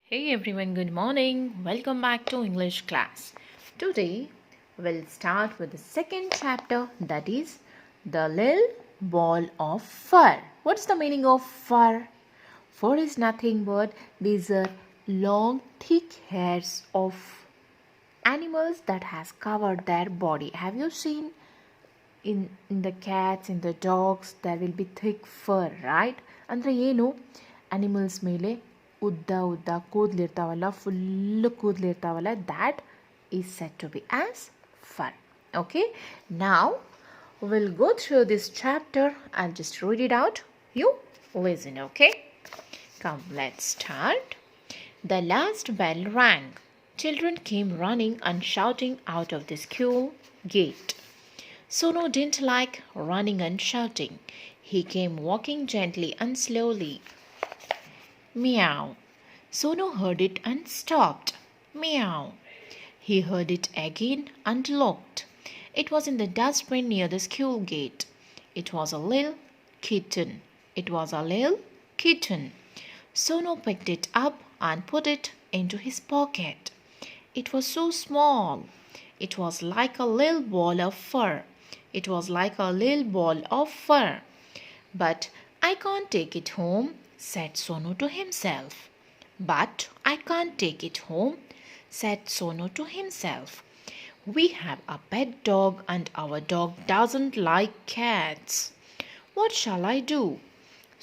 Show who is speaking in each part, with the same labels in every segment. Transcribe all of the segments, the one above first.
Speaker 1: Hey everyone, good morning. Welcome back to English class. Today we'll start with the second chapter, that is the little ball of fur. What's the meaning of fur? Fur is nothing but these are long thick hairs of animals that has covered their body. Have you seen in the cats, in the dogs, there will be thick fur, right? ಅಂದರೆ ಏನು animals ಮೇಲೆ ಉದ್ದ ಕೂದಲಿರ್ತಾವಲ್ಲ, full ಕೂದಲಿರ್ತಾವಲ್ಲ, that is said to be as fur. Okay, now we'll go through this chapter. I'll just read it out, you listen. Okay, come, let's start. The last bell rang. Children came running and shouting out of the school gate. Sonu didn't like running and shouting. He came walking gently and slowly. Meow. Sonu heard it and stopped. Meow. He heard it again and looked. It was in the dustbin near the school gate. It was a little kitten. It was a little kitten. Sonu picked it up and put it into his pocket. It was so small. It was like a little ball of fur. It was like a little ball of fur. But I can't take it home, said Sonu to himself. But I can't take it home, said Sonu to himself. We have a pet dog and our dog doesn't like cats. What shall I do?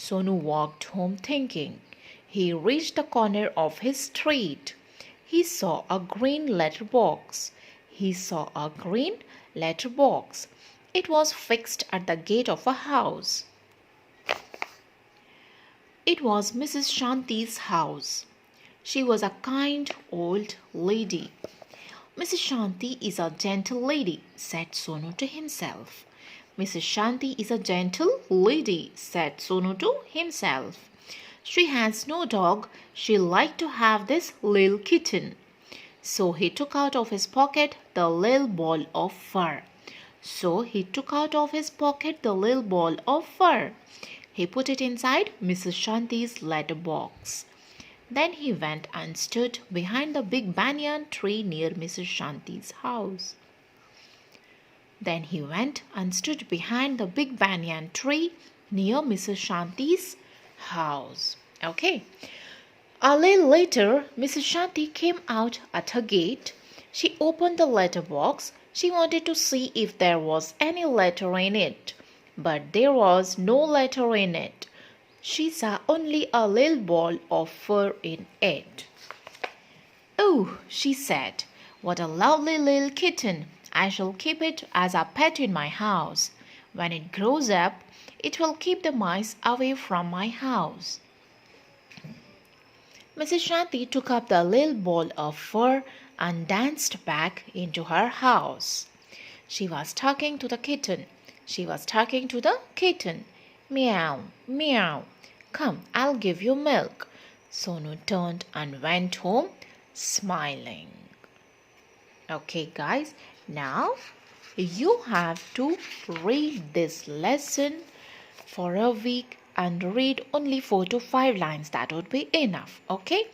Speaker 1: Sonu walked home thinking. He reached the corner of his street. He saw a green letterbox. He saw a green letterbox. It was fixed at the gate of a house. It was Mrs. Shanti's house. She was a kind old lady. Mrs. Shanti is a gentle lady, said Sonu to himself. Mrs. Shanti is a gentle lady, said Sonu to himself. She has no dog. She liked to have this little kitten. So he took out of his pocket the little ball of fur. He put it inside Mrs. Shanti's letter box. Then he went and stood behind the big banyan tree near Mrs. Shanti's house. Okay. A little later, Mrs. Shanti came out at her gate. She opened the letter box. She wanted to see if there was any letter in it. But there was no letter in it. She saw only a little ball of fur in it. Oh, she said, what a lovely little kitten. I shall keep it as a pet in my house. When it grows up, it will keep the mice away from my house. Mrs. Shanti took up the little ball of fur and danced back into her house. She was talking to the kitten. Meow, meow. Come, I'll give you milk. Sonu turned and went home smiling. Okay, guys, now you have to read this lesson for a week and read only 4 to 5 lines. That would be enough. Okay,